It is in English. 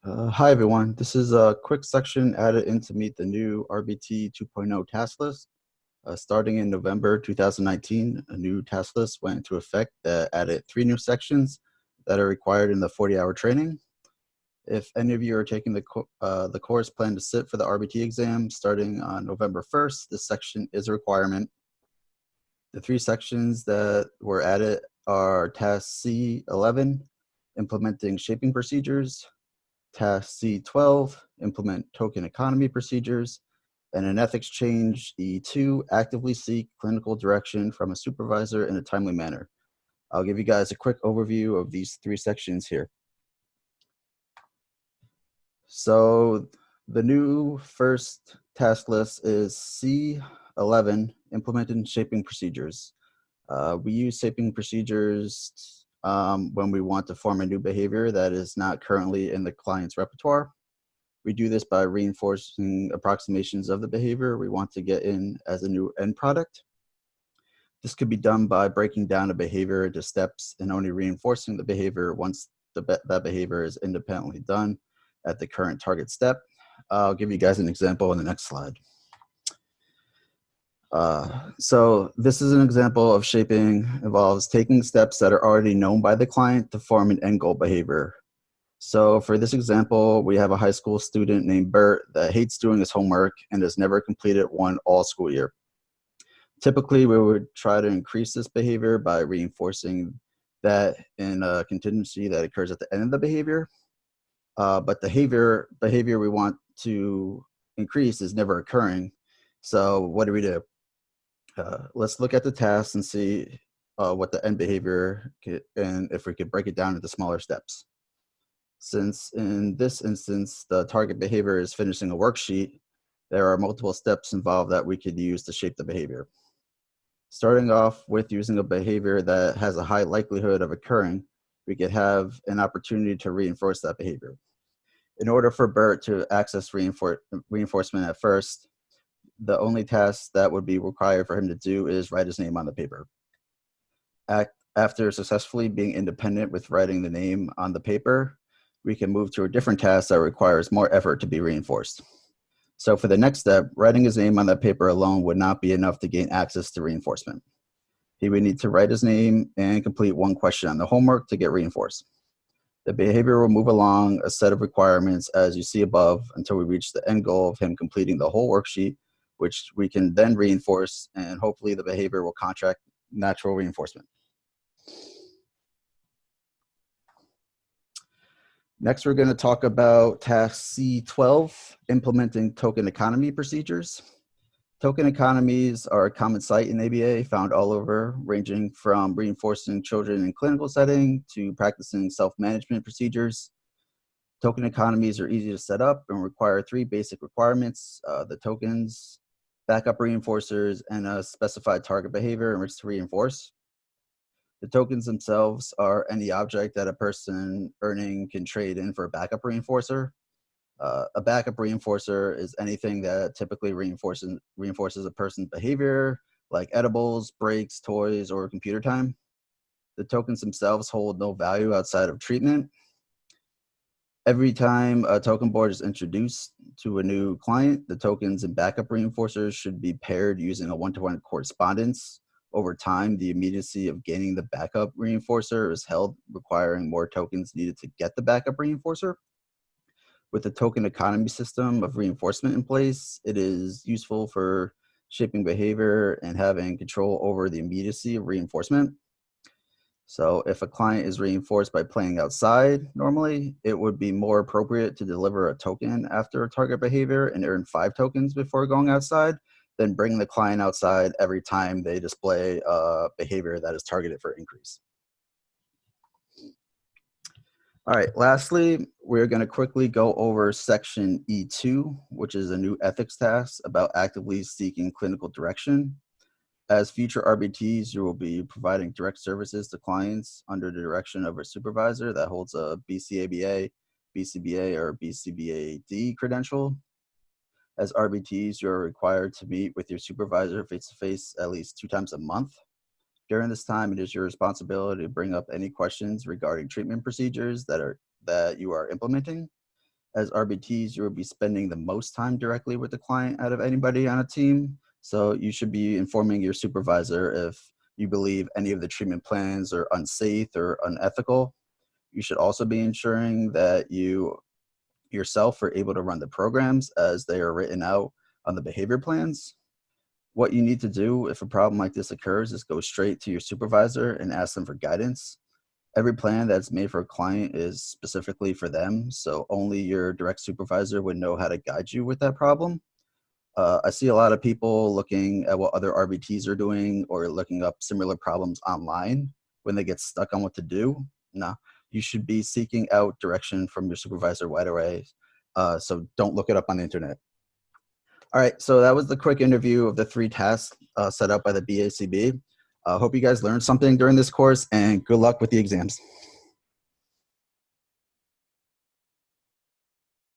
Hi everyone, this is a quick section added in to meet the new RBT 2.0 task list. Starting in November 2019, a new task list went into effect that added 3 new sections that are required in the 40-hour training. If any of you are taking the course plan to sit for the RBT exam starting on November 1st, this section is a requirement. The 3 sections that were added are Task C11, implementing shaping procedures, Task C12, implement token economy procedures, and an ethics change, E2, actively seek clinical direction from a supervisor in a timely manner. I'll give you guys a quick overview of these 3 sections here. So the new first task list is C11, implementing shaping procedures. We use shaping procedures when we want to form a new behavior that is not currently in the client's repertoire. We do this by reinforcing approximations of the behavior we want to get in as a new end product. This could be done by breaking down a behavior into steps and only reinforcing the behavior once that behavior is independently done at the current target step. I'll give you guys an example in the next slide. So this is an example of shaping involves taking steps that are already known by the client to form an end goal behavior. So for this example, we have a high school student named Bert that hates doing his homework and has never completed one all school year. Typically, we would try to increase this behavior by reinforcing that in a contingency that occurs at the end of the behavior. But the behavior we want to increase is never occurring. So what do? Let's look at the task and see what the end behavior and if we could break it down into smaller steps. Since in this instance, the target behavior is finishing a worksheet, there are multiple steps involved that we could use to shape the behavior. Starting off with using a behavior that has a high likelihood of occurring, we could have an opportunity to reinforce that behavior. In order for Bert to access reinforcement at first, the only task that would be required for him to do is write his name on the paper. After successfully being independent with writing the name on the paper, we can move to a different task that requires more effort to be reinforced. So for the next step, writing his name on that paper alone would not be enough to gain access to reinforcement. He would need to write his name and complete one question on the homework to get reinforced. The behavior will move along a set of requirements as you see above until we reach the end goal of him completing the whole worksheet, which we can then reinforce, and hopefully the behavior will contract natural reinforcement. Next, we're going to talk about task C12, implementing token economy procedures. Token economies are a common sight in ABA, found all over, ranging from reinforcing children in clinical setting to practicing self-management procedures. Token economies are easy to set up and require 3 basic requirements: the tokens, backup reinforcers, and a specified target behavior in which to reinforce. The tokens themselves are any object that a person earning can trade in for a backup reinforcer. A backup reinforcer is anything that typically reinforces a person's behavior, like edibles, breaks, toys, or computer time. The tokens themselves hold no value outside of treatment. Every time a token board is introduced to a new client, the tokens and backup reinforcers should be paired using a one-to-one correspondence. Over time, the immediacy of gaining the backup reinforcer is held, requiring more tokens needed to get the backup reinforcer. With the token economy system of reinforcement in place, it is useful for shaping behavior and having control over the immediacy of reinforcement. So if a client is reinforced by playing outside normally, it would be more appropriate to deliver a token after a target behavior and earn 5 tokens before going outside than bring the client outside every time they display a behavior that is targeted for increase. All right, lastly, we're going to quickly go over section E2, which is a new ethics task about actively seeking clinical direction. As future RBTs, you will be providing direct services to clients under the direction of a supervisor that holds a BCABA, BCBA, or BCBAD credential. As RBTs, you're required to meet with your supervisor face-to-face at least 2 times a month. During this time, it is your responsibility to bring up any questions regarding treatment procedures that you are implementing. As RBTs, you will be spending the most time directly with the client out of anybody on a team. So you should be informing your supervisor if you believe any of the treatment plans are unsafe or unethical. You should also be ensuring that you yourself are able to run the programs as they are written out on the behavior plans. What you need to do if a problem like this occurs is go straight to your supervisor and ask them for guidance. Every plan that's made for a client is specifically for them, so only your direct supervisor would know how to guide you with that problem. I see a lot of people looking at what other RBTs are doing or looking up similar problems online when they get stuck on what to do. No, you should be seeking out direction from your supervisor right away. So don't look it up on the internet. All right, so that was the quick interview of the 3 tasks set up by the BACB. Hope you guys learned something during this course, and good luck with the exams.